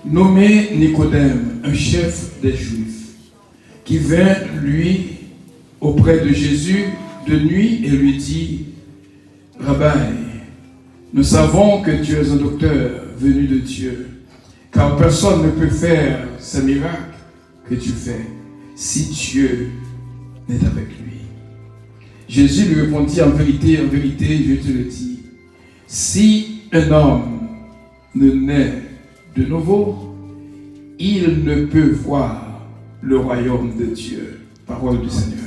nommé Nicodème, un chef des Juifs, qui vint, lui, auprès de Jésus de nuit et lui dit, « Rabbi, nous savons que tu es un docteur venu de Dieu, car personne ne peut faire ces miracles que tu fais si Dieu n'est avec lui. » Jésus lui répondit, en vérité, je te le dis, si un homme ne naît de nouveau, il ne peut voir le royaume de Dieu. Parole du Seigneur.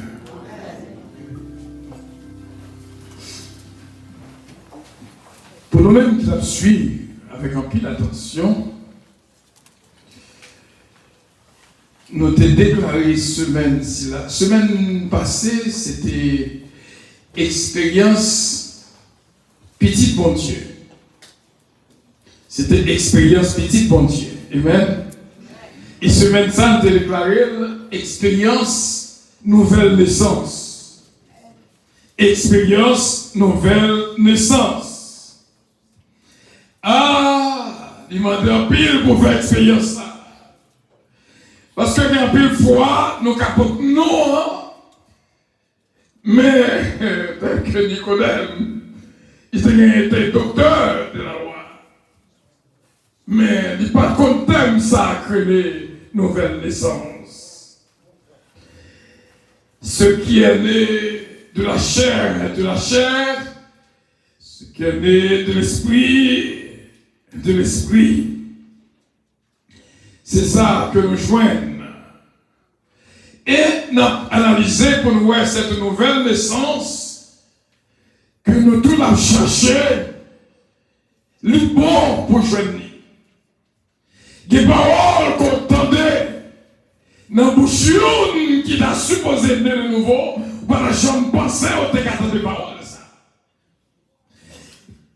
Pour nous-mêmes qui la suivons avec un peu d'attention, nous t'ai déclaré semaine passée, c'était expérience petit bon Dieu. C'était expérience petit bon Dieu. Amen. Et semaine ça, nous t'ai déclaré expérience nouvelle naissance. Expérience nouvelle naissance. Ah, il m'a dit un pile pour faire expérience ça. Parce que un pile fois, nous capotons non. Mais, tel que Nicodème, il était docteur de la loi. Mais il n'est pas content ça que les nouvelles naissances. Ce qui est né de la chair est de la chair. Ce qui est né de l'esprit est de l'esprit. C'est ça que nous joignons. Et nous avons analysé pour nous voir cette nouvelle naissance que nous tous avons cherché le bon pour joindre. Des paroles qu'on entendait dans la bouche qui a supposé naître de nouveau, par la jambe pensée au théâtre de paroles.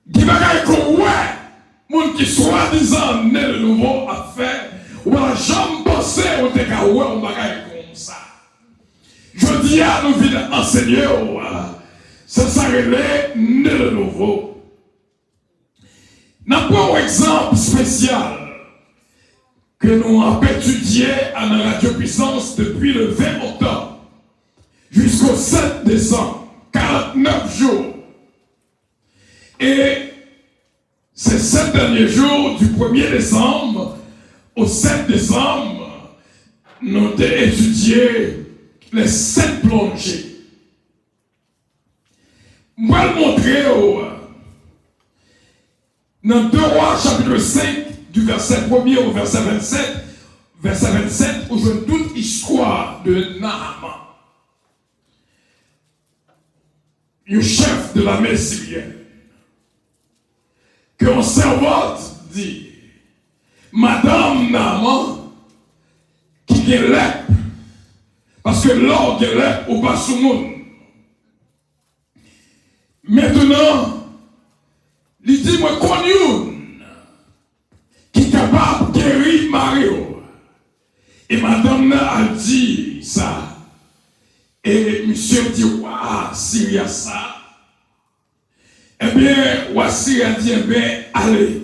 Des bagailles qu'on voit, monde qui soi-disant né de nouveau a fait, ou par la jambe pensée au théâtre de bagailles comme ça. Je dis à nous venir enseigner, ça s'arrête né de nouveau. N'a pas un exemple spécial que nous avons étudié à la Radio Puissance depuis le 20 octobre jusqu'au 7 décembre, 49 jours. Et ces 7 derniers jours, du 1er décembre au 7 décembre, nous avons étudié les 7 plongées. Je vais le montrer dans 2 Rois chapitre 5, du verset 1er au verset 27, où je donne toute histoire de Naaman, le chef de l'armée syrienne, que mon servante dit, Madame Naaman, qui est lèpre, parce que l'or est lèpre au bas sous monde. Maintenant, il dit, moi, connu, qui est capable de guérir Mario. Et madame a dit ça. Et monsieur dit, waouh, s'il y a ça, eh bien, voici a dit, eh bien, allez.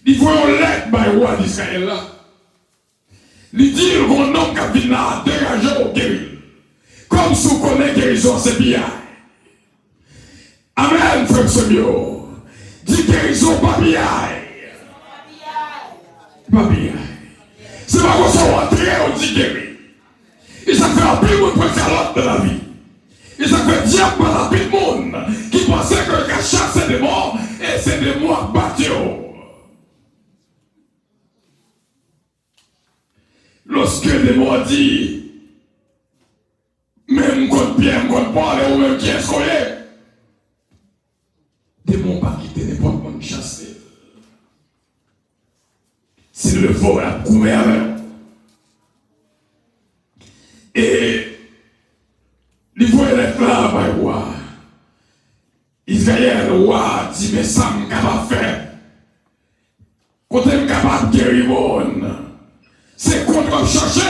Il faut un lettre par le roi d'Israël là. Il dit, mon homme qui vient dégager au guérir. Comme si vous connaissez guérison, c'est bien. Amen, frère Semio. Dis guérison, pas bien. Pas bien. C'est pas qu'on soit rentré, on dit guéri. Et ça fait un peu de monde pour faire l'autre de la vie. Et ça fait diable par la vie de monde qui pensait que le cachat c'est des morts et c'est des morts battus. Lorsque les morts disent, même contre Pierre, contre Paul, ou même qui est-ce qu'on est, des mots pas quitter n'importe quoi chasser. S'il le faut, la couver avec. Et il faut être là, par le roi. Israël, le roi, dit, mais ça, je suis capable de faire. Quand je suis capable de guérir, c'est contre chercher.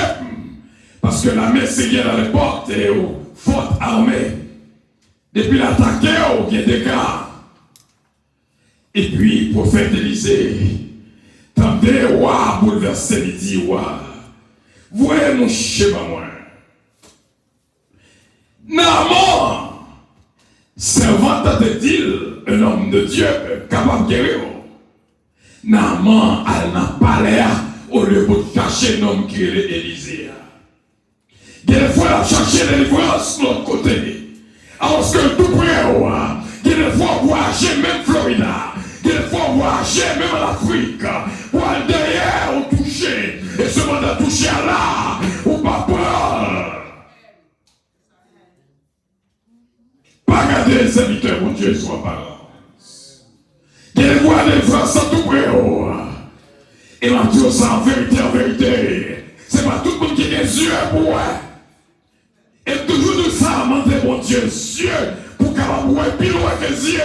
Parce que la Messie à l'époque est forte armée. Depuis l'attaquer, il y a des gars. Et puis, le prophète Élisée, demandé, ouah, bouleversé, il dit, ouah, voyez mon schéma, moi. Naaman, servant de Dieu, un homme de Dieu, capable de guérir. Naaman, elle n'a pas l'air au lieu de cacher un homme qui est Élisée. Il y a des fois, elle a cherché la délivrance de l'autre côté. Alors que tout près, il y a des fois, on voyage même Florida. Il y a des fois, on voyage même en Afrique. Pour aller derrière, on toucher. Et ce moment de toucher là, ou pas peur. Pas garder les serviteurs, mon Dieu, soit par il y a des fois, des phrases sans tout près. Et m'a dit ça en vérité. C'est pas tout le monde qui a des yeux pour moi. Et toujours de ça, demander mon Dieu, Dieu, pour capable voir plus loin que les yeux.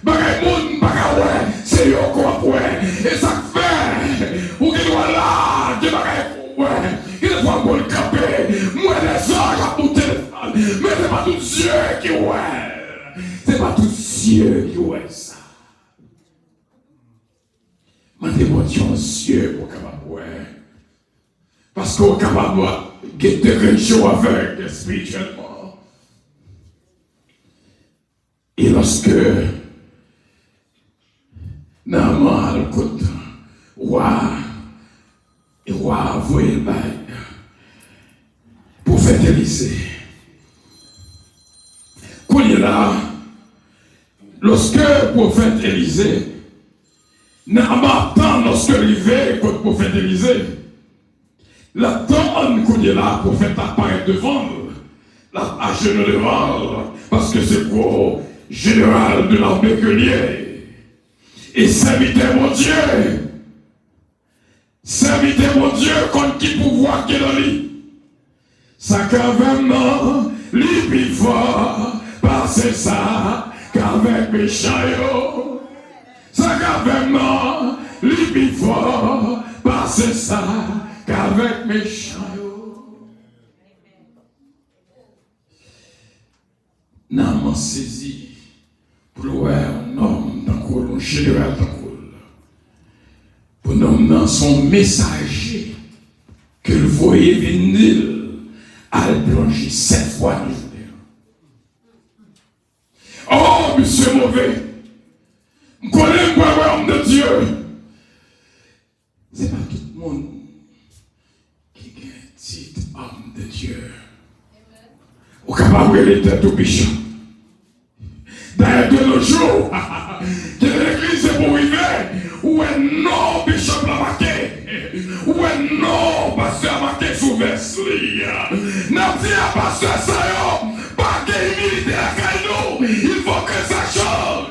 Bagay moun, bagay ouais, c'est yo qu'on ouais. Et ça fait, ou qu'il doit là, que bagay ouais, qu'il doit bon le camper. Moi, les anges à mon téléphone, mais c'est pas tout Dieu qui ouais. C'est pas tout Dieu qui ouais ça. Mandez mon Dieu pour capable ouais. Parce qu'on est capable de guetter chaud avec spirituellement. Et lorsque Naaman le côté, roi voyait le bail, prophète Élisée. Quand il est là, lorsque le prophète Élisée, Naaman attend lorsque il arrive contre le prophète Élisée. La tonne qu'on est là, le prophète apparaît devant, à genoux devant, parce que c'est pour général de l'armée que lié. Et serviteur mon Dieu, contre qui pouvoir qui est dans lui. Ça qu'avènement, lui plus fort, parce ça, qu'avec mes chaillots. Ça qu'avènement, lui plus fort, parce ça, qu'avec mes chaillots. Naaman saisi pour louer un homme d'un cool, un général d'un cool. Pour nommer son messager que le voyait venir à le plonger 7 fois dans le journée. Oh, monsieur mauvais, je connais un homme de Dieu. C'est pas tout le monde qui est un titre homme de Dieu. Au capable de l'être au bishop. D'ailleurs, de nos jours, que l'église est pour arriver, où est non bishop l'a marqué, où est non pasteur marqué sous Wesley. N'a dit à pasteur ça, pas qu'il milite la caillou, il faut que ça change.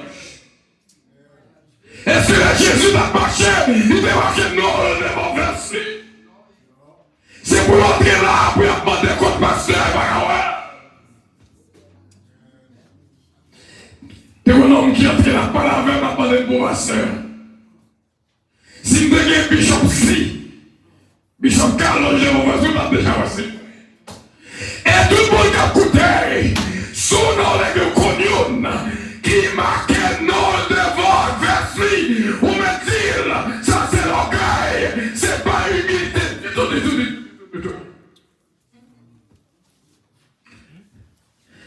Est-ce que Jésus a marché, il a marqué non, le bon Wesley. C'est pour entrer là, pour demander contre pasteur, c'est un homme qui entre la parole avec la parole pour ma soeur. Si vous avez Bishop Si, Bishop Carlos, je vous vois déjà aussi. Et tout le monde qui a écouté, son nom est connu, qui marquait non devant Versi, ou me dit, ça c'est l'orgueil, c'est pas humilité.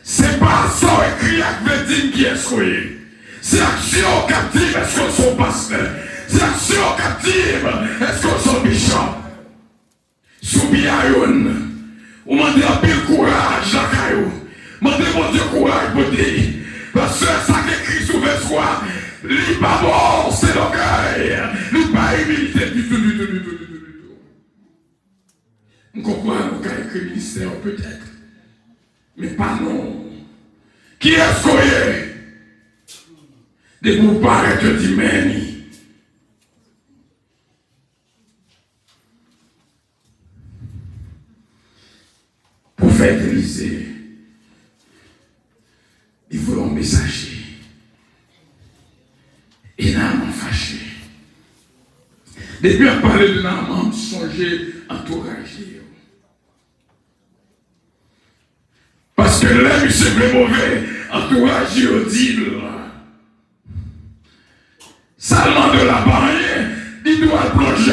C'est pas ça écrit avec Vedine qui est souillé. C'est action captive, est-ce qu'on sont pasteur? C'est action captive, est-ce qu'on sont bishop? Soubiayoun, ou mandez un peu courage, la caillou. Mandez mon Dieu courage pour dire. Parce que ça qui écrit sous le soir, l'île pas mort, c'est l'orgueil. L'île pas humilité du tout. On comprend qu'on a écrit ministère peut-être. Mais pas non. Qui est-ce qu'on est? Des vous paraître d'Imeni. Prophète Élisée, il faut un messager. Et Naaman fâché. Depuis à parler de Naaman, songez entouragé. Parce que l'homme c'est vrai mauvais, entouragé au deal. Seulement de la barrière, il doit plonger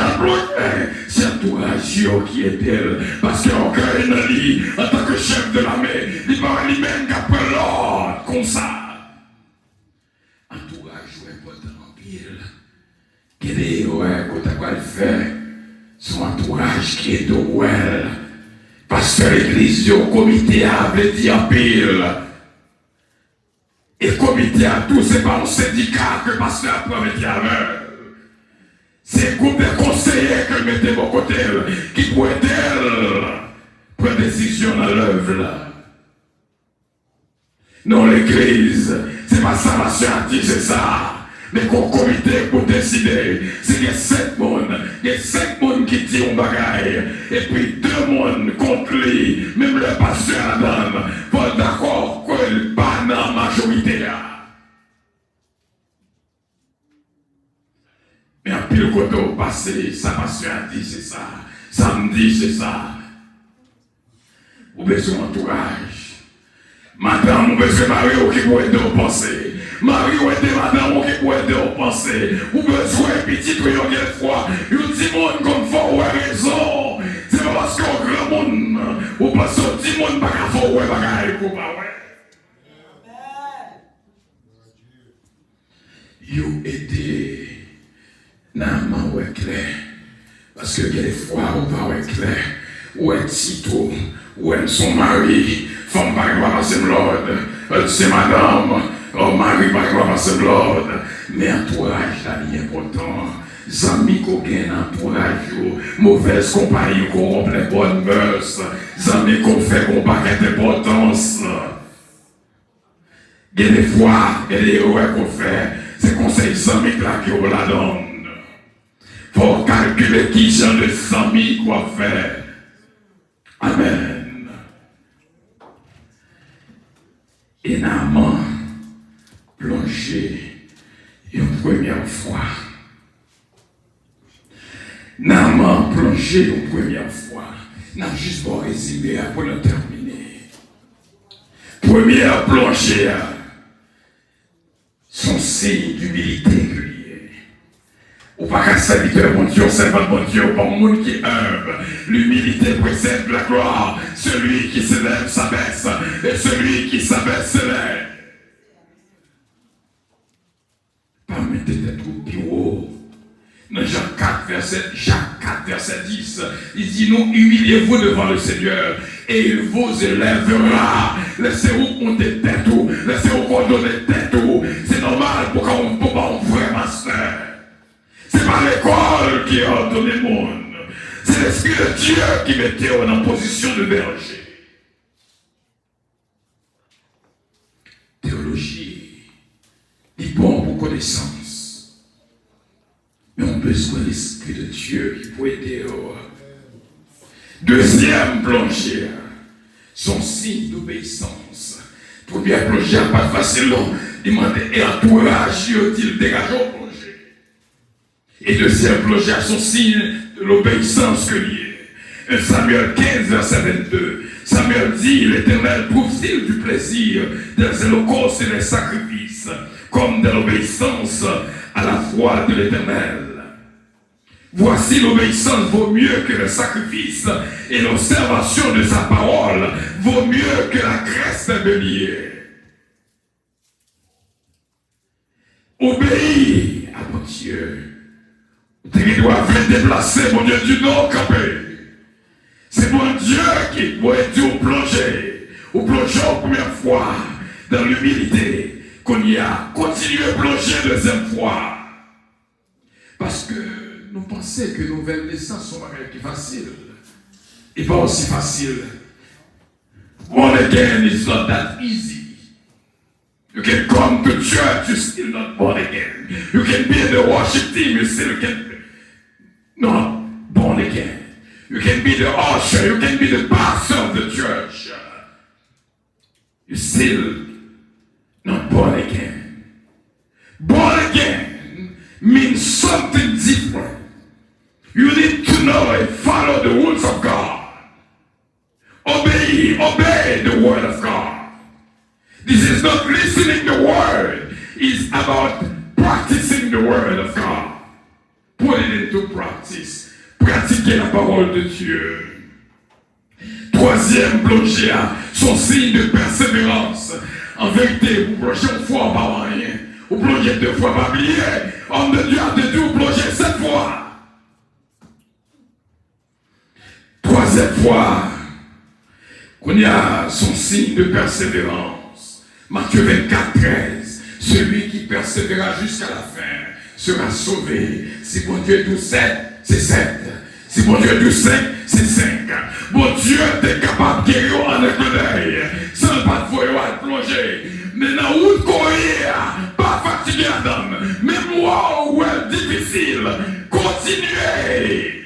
c'est entourage qui est elle. Parce qu'en tant que chef de l'armée, il va lui-même qu'après l'ordre, comme ça. Entourage est important en pile. Quel est quand tu as fait son entourage qui est de well. Parce que l'église au comité avait dit en pile. Et le comité à tout, c'est pas un syndicat que le pasteur peut mettre à l'heure. C'est un groupe de conseillers que je mettais de mon côté, qui pourrait prendre décision dans l'œuvre. Non, l'église, c'est pas ça, ma soeur a dit, c'est ça. Mais qu'on comité pour décider, c'est qu'il y a 5 personnes, il y a 5 personnes qui disent un bagaille, et puis 2 personnes contre lui, même le pasteur Adam, pour d'accord qu'il n'est pas dans la majorité là. Mais en pile côté au passé, sa pasteur a dit c'est ça, samedi c'est ça. Vous besoin d'entourage. Madame, vous besoin de marier qui pourrait aider au penser. Marie ou était madame qui pourrait aider au penser. Vous besoin de petit ou une fois. Vous dites monde comme faut ou raison. C'est pas parce qu'on grand monde. Ou parce qu'on dit monde pas qu'à faut ou bagaille pour pas ouais. Vous aidez. Nan ou est clair. Parce que il y a des fois où pas est clair. Ou est tito. Ou est son mari. Femme pas va passer l'ordre. C'est madame. Oh, mari pas va passer l'ordre. Mais entourage là, il est important. Zami qu'on gagne entourage. Mauvaise compagnie qu'on rompt les bonnes mœurs. Zami qu'on fait qu'on paquet d'importance. Il y a des fois, il y a des erreurs qu'on fait. C'est conseil zami là qui on la donne. Faut calculer qui genre de zami qu'on fait. Amen. Et Naaman plongé une première fois. Naaman plongé une première fois. N'a juste pour résumer pour le terminer. Première plongée. Son signe d'humilité que ou pas qu'un serviteur, mon Dieu, servant mon Dieu, pas un monde qui est humble. L'humilité précède la gloire. Celui qui s'élève s'abaisse, et celui qui s'abaisse s'élève. Pas mettre tête au bureau. Dans Jacques 4, verset 10, il dit, non, humiliez-vous devant le Seigneur, et il vous élèvera. Laissez-vous monter tête ou, laissez-vous coordonner tête ou. C'est normal pour qu'on peut pas un vrai master. C'est pas l'école qui a donné le monde. C'est l'Esprit de Dieu qui mettait en position de berger. Théologie, il bon pour connaissance. Mais on a besoin de l'Esprit de Dieu qui peut aider. Deuxième plongée, son signe d'obéissance. Première plongée, pas facile. Il m'a dit, et entourage, il dégage au plongée. Et deuxième plongée à son signe de l'obéissance que lié. Samuel 15, verset 22. Samuel dit, l'Éternel trouve-t-il du plaisir dans les holocaustes et les sacrifices, comme de l'obéissance à la foi de l'Éternel. Voici l'obéissance vaut mieux que le sacrifice, et l'observation de sa parole vaut mieux que la graisse d'un bélier. Obéis à mon Dieu. Tu dois venir déplacer, mon Dieu, du nord campé. C'est mon Dieu qui doit être plongé. Ou plongé la première fois dans l'humilité, qu'on y a continué à plonger deuxième fois. Parce que nous pensons que nos nouvelles naissances sont pas faciles. Et pas aussi facile. Born again is not that easy. You can come to church, you're still not born again. You can be in the worship team, you still can not born again. You can be the usher, you can be the pastor of the church. You're still not born again. Born again means something different. You need to know and follow the rules of God. Obey the word of God. This is not listening to the word. It's about practicing the word of God. Put it into practice. pratiquer la parole de Dieu. Troisième, plonger son signe de persévérance. En vérité, vous plongez une fois par rien. Vous plongez 2 fois par oublier. Homme de Dieu a dit, vous plongez 7 fois. Troisième fois, qu'on y a son signe de persévérance. Matthieu 24, 13. Celui qui persévérera jusqu'à la fin sera sauvé. Si bon Dieu est 12, 7, c'est 7. Si bon Dieu est 12, 5, c'est 5. Bon Dieu est capable de guérir en un clin d'œil. Sans pas de foyer à plonger. Mais dans où courir, pas fatigué la dame. Même moi où est difficile, continuez.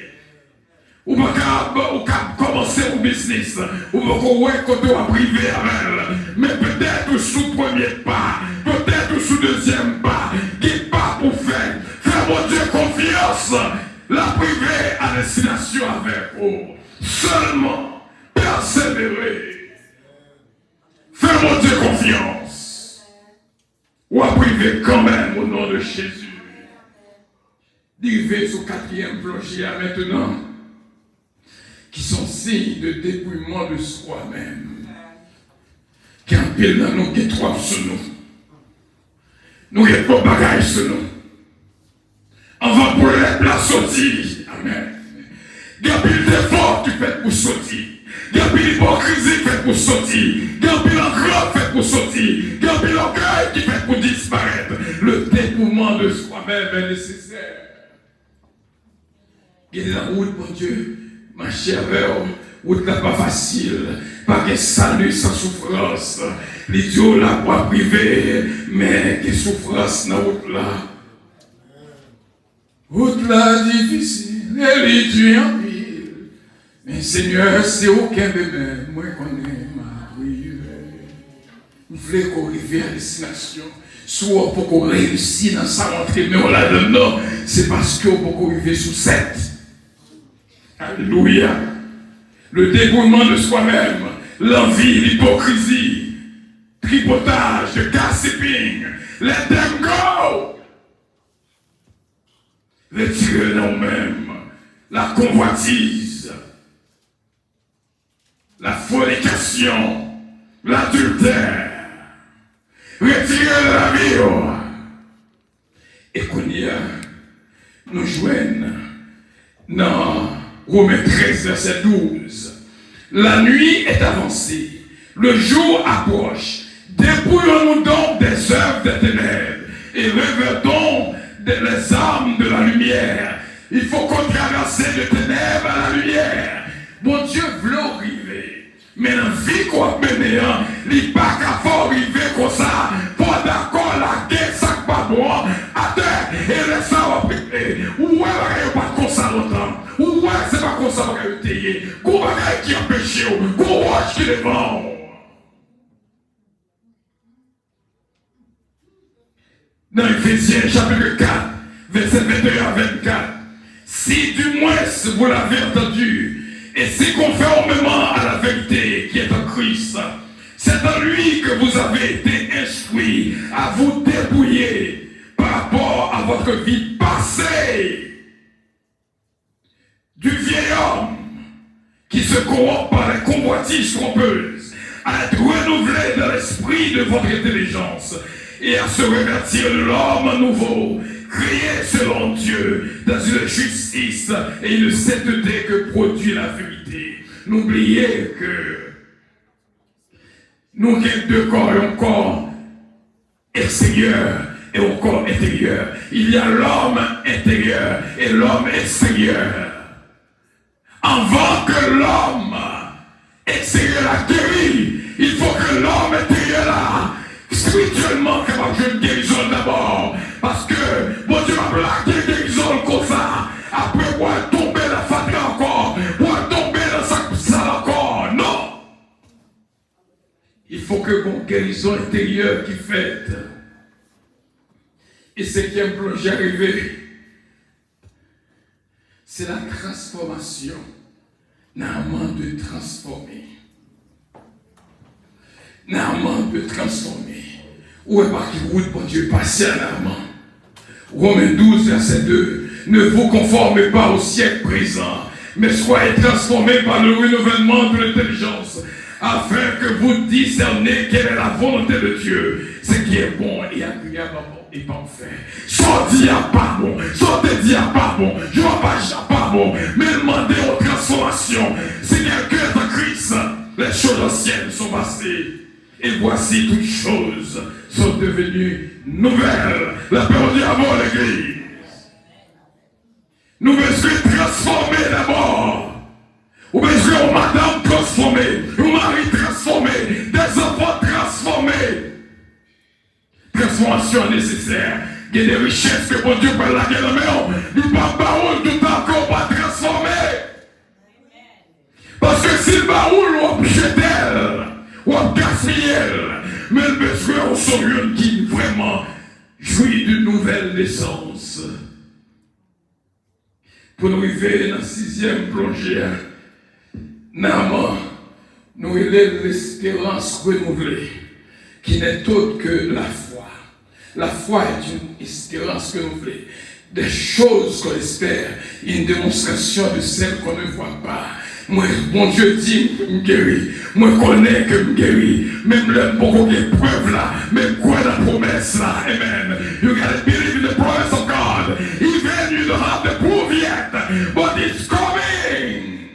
Ou pas commencer au business. Ou pas côté à privé avec elle. Mais peut-être sous premier pas. Peut-être sous deuxième pas. Qui pas pour faire. Faire mon Dieu confiance. La privée à destination avec vous. Seulement persévérer. Faire mon Dieu confiance. Ou à privé quand même au nom de Jésus. D'arriver sur 4e plongée maintenant. Qui sont signes de dépouillement de soi-même. Qui en pile dans nous, qui trouvent sur nous. Nous qui pas bagages sur nous. On va pour les places sorties. Amen. Il y a pile d'efforts qui fait pour sortir. Il y a pile d'hypocrisie qui fait pour sortir. Il y a pile d'encre qui fait pour sortir. Il y a pile d'orgueil qui fait pour disparaître. Le dépouillement de soi-même est nécessaire. Il y a la route, mon Dieu. Ma chère, route là pas facile, pas que salut sans souffrance. L'idiot là pas privé, mais que souffrance dans route là. Route là difficile, et l'idiot en pile. Mais Seigneur, c'est aucun bébé, moi connais ma prière. Nous voulons qu'on arrive à destination. Soit pour qu'on réussisse dans sa rentrée, mais on l'a donné, non, c'est parce qu'on peut arriver sous 7. Alléluia. Le déboulement de soi-même, l'envie, l'hypocrisie, tripotage, le gossiping, let them go. Retirer nous-mêmes, la convoitise, la fornication, l'adultère. Retirer de la vie. Et qu'on y a, nous joignent dans Romains 13, verset 12. La nuit est avancée, le jour approche. Dépouillons-nous donc des œuvres des ténèbres et revêtons les armes de la lumière. Il faut qu'on traverse de ténèbres à la lumière. Bon Dieu veut arriver. Mais la vie qu'on a menée, il n'est pas qu'à faut arriver comme ça. Pas d'accord, la guerre, ça ne pas bon. À terre, et laisse ça priver. Ou elle pas comme ça longtemps. Ou ouais, c'est pas comme ça qu'on va payer. Qu'on va qui a péché, qu'on roche qui les vend. Dans Éphésiens chapitre 4, verset 21 à 24. Si du moins vous l'avez entendu, et si conformément à la vérité qui est en Christ, c'est en lui que vous avez été instruits à vous dépouiller par rapport à votre vie passée. Du vieil homme qui se corrompt par les convoitises trompeuses, à être renouvelé dans l'esprit de votre intelligence et à se revêtir de l'homme nouveau, créé selon Dieu dans une justice et une sainteté que produit la vérité. N'oubliez que nous avons 2 corps et un corps extérieur et un corps intérieur. Il y a l'homme intérieur et l'homme extérieur. Avant que l'homme extérieur a guéri, il faut que l'homme intérieur là, spirituellement, capable de une guérison d'abord. Parce que bon Dieu m'a plaqué guérison comme ça. Après, pour tomber dans la fatigue encore, pour tomber dans sa salle encore. Non! Il faut que mon guérison intérieure qui fait. Et ce qui est plongé arrivé, c'est la transformation. Normalement de transformer. Normalement de transformer. Où est parti route pour Dieu passer à l'amant. Romains 12, verset 2. Ne vous conformez pas au siècle présent, mais soyez transformés par le renouvellement de l'intelligence, afin que vous discerniez quelle est la volonté de Dieu, ce qui est bon et agréable et parfait. Sortez à pas bon, sortez dit à pas bon, je ne vois pas pas bon, mais demandez aux transformations. Si quelqu'un est en Christ, les choses anciennes sont passées, et voici toutes choses sont devenues nouvelles. La parole de Dieu avant l'église. Nous besoin transformer d'abord. Nous besoin de madame transformée, un mari transformé, des enfants transformés. Transformation nécessaire. Il y a des richesses que bon Dieu peut la gagner, nous ne pouvons pas tout encore pas transformer. Parce que si le baoul ou jeter, ou gaspiller, mais le besoin au sommet qui vraiment jouit d'une nouvelle naissance. Pour nous arriver dans la 6e plongée, nous avons l'espérance renouvelée, qui n'est autre que la foi. La foi est une espérance renouvelée. Des choses qu'on espère, une démonstration de celles qu'on ne voit pas. Moi, mon Dieu dit que je guéris. Moi, je connais que je guéris. Même le beaucoup de preuves là, même quoi la promesse là. Amen. You gotta believe in the promise of God. Even you don't have the proof yet, but it's coming.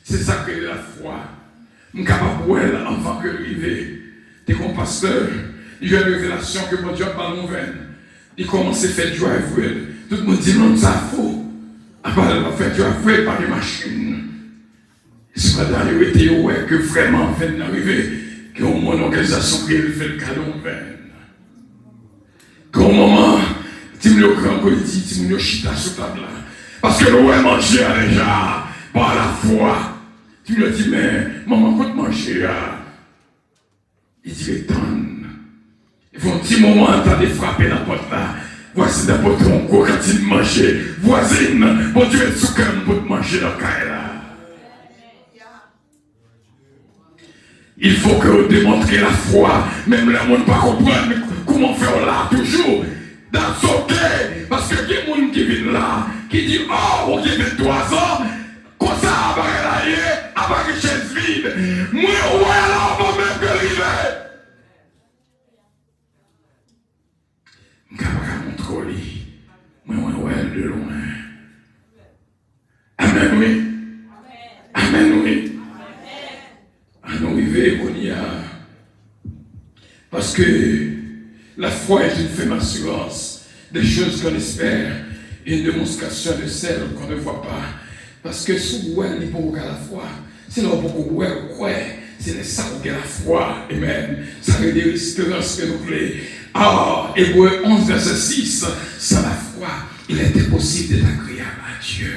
C'est ça que la foi. Je suis capable de voir avant que l'arrivée. T'es comme pasteur, il y a une révélation que mon Dieu parle en veine. Il commence à faire du drive. Tout le monde dit non, ça faux. Après, il va faire du drive par les machines. C'est pas d'arriver ouais, que vraiment vient d'arriver, que au moins l'organisation qui fait le cadeau en veine. Qu'au moment, tu me le grand dit, tu me le chita sur table là. Parce que le ouais manger déjà, par la foi. Tu lui dis, mais maman, quand manger, il dit, les tonnes. Ils font un petit moment, t'as des frappés dans la porte là. Voici d'abord ton corps quand il mangeait. Voisine, bon Dieu est sous cœur pour manger dans le caille là. Il faut que vous démontriez la foi. Même là, on ne peut pas comprendre comment faire là, toujours. Dans son cœur. Parce que il y a des gens qui viennent là, qui disent, oh, on vient 23 ans. Comme ça, après là, après une chaise vide. Moi, ouais, là, on va même que arriver. Je ne peux pas contrôler. Moi, ouais, de loin. Amen, oui. Amen, oui. À nous arriver qu'on y a. Parce que la foi est une ferme assurance des choses qu'on espère et une démonstration de celles qu'on ne voit pas. Parce que si vous avez beaucoup à la foi, si nous avons beaucoup de c'est ça qui a la foi. Amen. Ça veut dire l'espérance que nous voulons. Ah, Hébreux 11, verset 6. Sans la foi, il était possible d'être agréable à Dieu.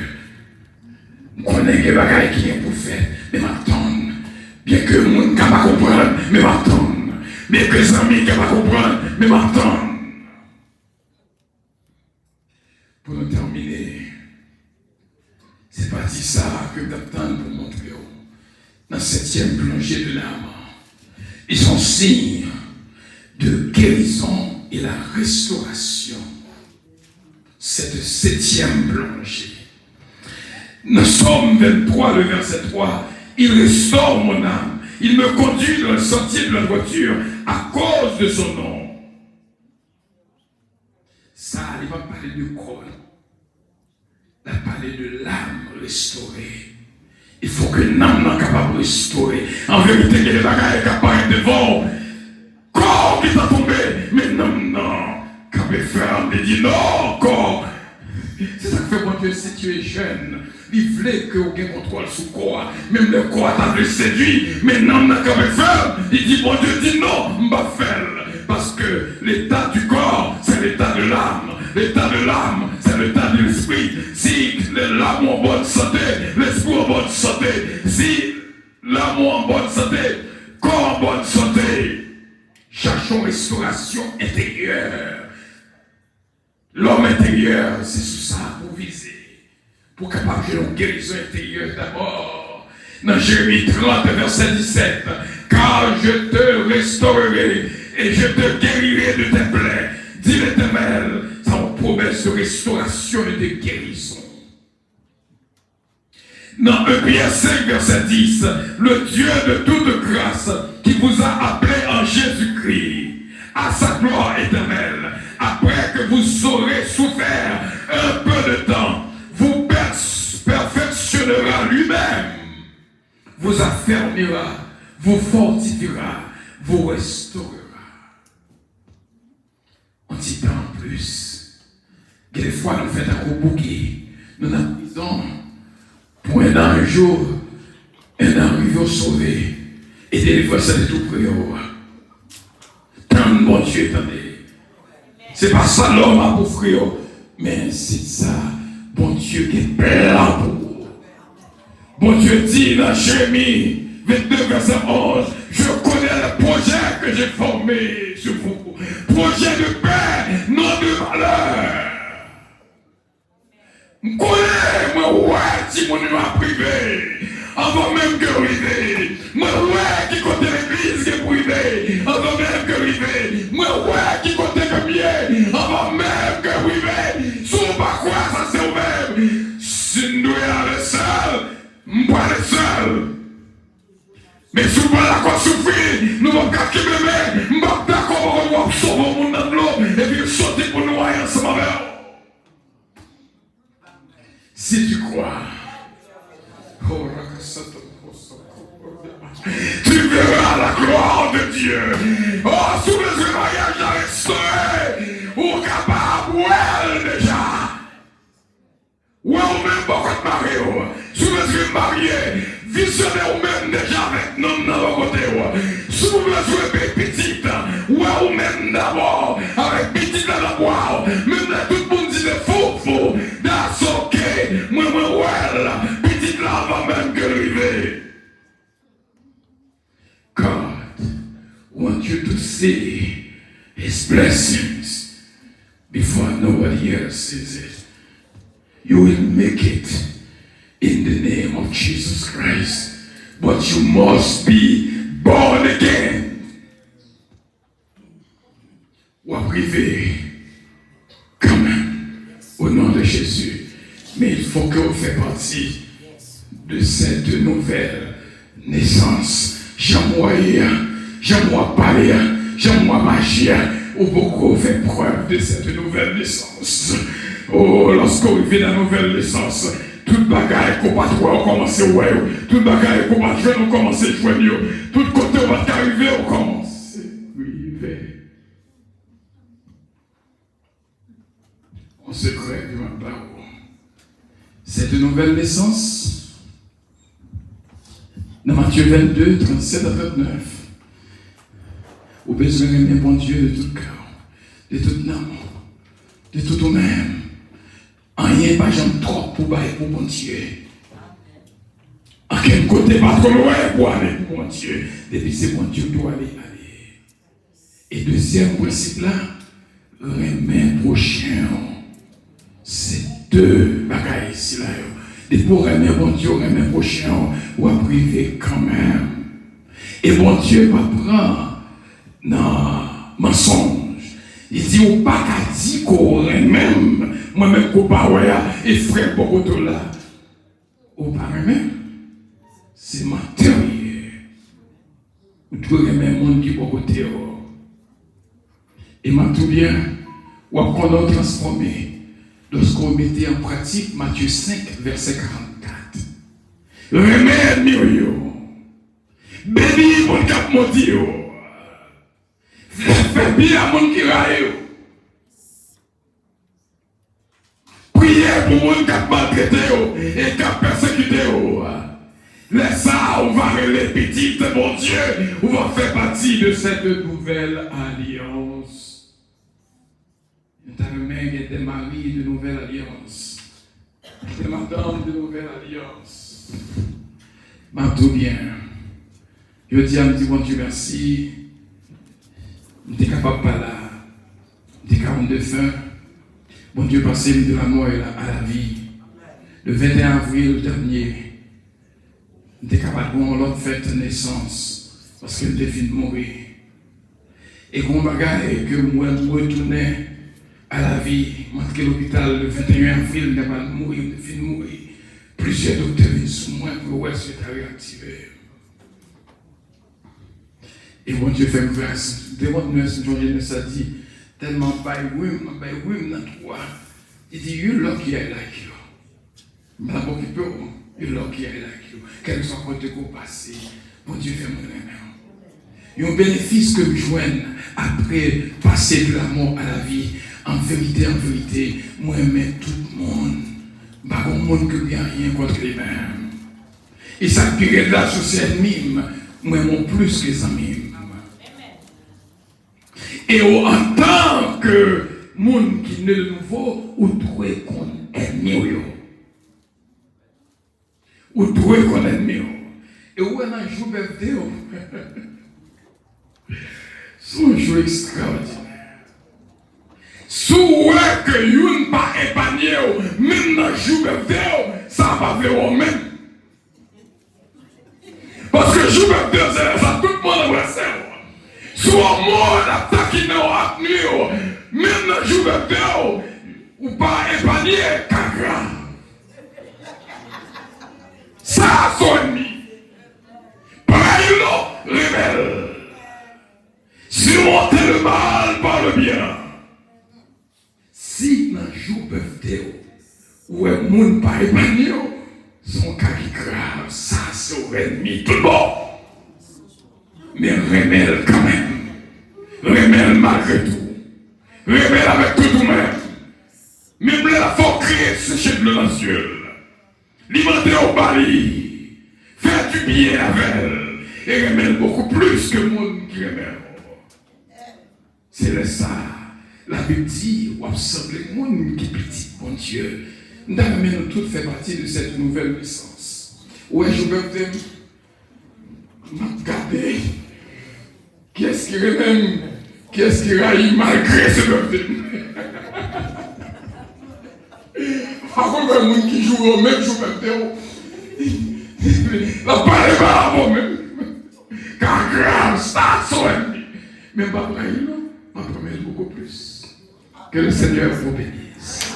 On connaît des bagailles qui sont pour faire, mais m'attendre. Bien que le monde ne peut pas comprendre, mais m'attendre. Bien que les amis ne peuvent pas comprendre, mais m'attendre. Pour nous terminer, c'est pas dit ça que j'attends pour montrer dans la 7e plongée de l'âme. Ils sont signes de guérison et la restauration. Cette 7e plongée. Dans Somme 23, le verset 3, il restaure mon âme. Il me conduit dans le sentier de la voiture à cause de son nom. Ça, il va parler du corps. Il va parler de l'âme restaurée. Il faut que l'âme soit capable de restaurer. En vérité, il y a des bagages qui apparaissent devant. Corps qui t'a tombé. Mais non. Quand il fait, il dit non, corps. C'est ça que fait mon Dieu, si tu es jeune. Il voulait que vous ayez contrôle sur le corps. Même le corps t'a séduit. Mais non, quand il fait, il dit, mon Dieu dit non, je vais faire. Parce que l'état du corps, c'est l'état de l'âme. L'état de l'âme, c'est l'état de l'esprit. Si l'âme est en bonne santé, l'esprit en bonne santé. Si l'âme est en bonne santé, corps en bonne santé. Cherchons restauration intérieure. L'homme intérieur, c'est sous ça pour viser. Pour capable de une guérison intérieure d'abord. Dans Jérémie 30, verset 17. Car je te restaurerai et je te guérirai de tes plaies. dit l'Éternel, sa promesse de restauration et de guérison. Dans 1 Pierre 5, verset 10, le Dieu de toute grâce qui vous a appelé en Jésus-Christ à sa gloire éternelle, après que vous aurez souffert un peu de temps, vous perfectionnera lui-même, vous affermira, vous fortifiera, vous restaurera. On dit pas en plus que des fois nous faisons un gros bouquet, nous en prison pour un jour, un arrivé sauvé et délivrer ça de tout prière. Tant de bon Dieu, attendez. C'est pas ça l'homme a pour frère, mais c'est ça, bon Dieu qui est plein pour vous. Bon Dieu dit dans Jérémie 22, verset 11, je connais le projet que j'ai formé sur vous. Projet de paix, non de malheur. Je connais, moi, ouais, si mon nom a privé, avant même que rivé. Moi, ouais, qui côté l'église qui est privé, avant même que rivé. Moi, ouais, qui côté le mien, avant même que rivé. Sous pas quoi, ça c'est au même. Si nous sommes les seuls, nous sommes les seuls. Mais si nous avons encore souffert, nous allons pas qui bébé, nous allons d'accord pour nous sauver le monde dans l'eau et puis sauter pour nous aller ensemble avec eux. Si tu crois, tu verras la gloire de Dieu. Oh, sous le mariage à restaurer, ou capable, ouais, déjà. Ouais, ou même beaucoup de mariés, sous le marié, visionnaire ou même déjà avec nous dans le côté. Sous le petite, ouais, ou même d'abord, avec petite dans la boire, même là, tout le monde dit des faux, that's okay, moi, ouais, petite là avant même que arriver. God wants you to see His blessings before nobody else sees it. You will make it in the name of Jesus Christ. But you must be born again. Ou privé, quand même, au nom de Jésus. Mais il faut que vous fassiez partie de cette nouvelle naissance. J'aimerais parler, j'aimerais marcher, ou beaucoup fait preuve de cette nouvelle naissance. Oh, lorsqu'on vit la nouvelle naissance, toute bagaille qu'on va trouver, on commence à jouer. Toute bagaille qu'on va jouer, on commence à jouer mieux. Tout côté on va arriver, on commence à arriver. On se crée du matin. Cette nouvelle naissance, dans Matthieu 22, 37 à 39, au besoin d'aimer bon Dieu de tout cœur, de toute âme, de tout nous-mêmes. Rien pas j'aime trop pour bailler pour bon Dieu. À quel côté pas trop loin pour aller pour bon Dieu. Depuis c'est bon Dieu doit aller. Et deuxième principe là, remet prochain. C'est deux bagailles ici là. Et pour remettre bon Dieu, remettre prochain, ou à priver quand même. Et bon Dieu va prendre dans mensonge. Il dit, ou pas qu'à dire qu'on même, moi-même qu'on parle, et frère beaucoup de là. Ou pas même, c'est matériel. Ou tout remet le monde qui est beaucoup de et m'a tout bien, ou à qu'on a transformé. Lorsqu'on mettait en pratique Matthieu 5, verset 44. Remède mieux. Béni mon cap maudit. Fais bien à mon qui raille. Priez pour mon cap maltraité et cap persécuté. Laisse ça, on va les petites, mon Dieu. On va faire partie de cette nouvelle alliance. Il y a des maris de nouvelle alliance. Des madames de nouvelle alliance. Mais tout bien. Je dis à me dire, bon Dieu, merci. Je suis capable de pas là. Je suis capable de faim. Bon Dieu, passez de la mort à la vie. Le 21 avril dernier, je suis capable de voir l'autre fête de naissance. Parce que je suis fini de mourir. Et qu'on bagaille que moi, je retournais. à la vie. Montre que l'hôpital le 21 avril n'a pas mourir, ne finit mourir. Plusieurs docteurs viennent sous moi pour voir si tu as réactivé. Et bon Dieu fait une grâce. Demande-nous si Jean-Jeunesse a dit, tellement by women not toi. Il dit, you lucky I like you. Madame occupé, you lucky I like you. Quel soit côté qu'on passe, bon Dieu fait mon aimant. Il y a un bénéfice que je joigne après passer de la mort à la vie. En vérité, moi j'aime tout le monde. Pas bon monde que n'y a rien contre les mêmes. Et ça qui est là sur ces ennemis, moi j'aime plus que les amis. Et en tant que monde qui n'est le nouveau, ou trouver qu'on ennemi. Ou trouver qu'on ennemi. Et où est un jour birthday? C'est un jour extraordinaire. Si vous voyez que vous n'êtes pas épargné, même dans le jour birthday, ça va faire au même. Parce que le jour birthday, c'est ça, tout le monde embrasse. Si vous monde attaqué dans la nuit, même dans le jour birthday, vous n'êtes pas épargné, caca. Ça sonne. Pareil, rebelle. Surmonter le mal par le bien. Si dans le jour birthday, où un monde pas épargné, son cas qui grave, ça c'est ennemi tout le monde. Mais remèle quand même. Remèle malgré tout. Remèle avec tout vous-même. Même là, il faut créer ce chef de l'ancienne. Alimenter au bali. Faire du bien avec elle. Et remèle beaucoup plus que le monde qui remèle. C'est ça. La Bible dit, ou semble le monde qui est petit, mon Dieu. Nous avons tous fait partie de cette nouvelle naissance. Ouais, je peux regarder. Qu'est-ce qui remène? Qu'est-ce qui raille malgré ce baptême? Par contre, un monde qui joue au même jour baptême. La parole va avant même. Car grave, ça, soit mais pas pour elle, ma promesse beaucoup plus. Que le Seigneur vous bénisse.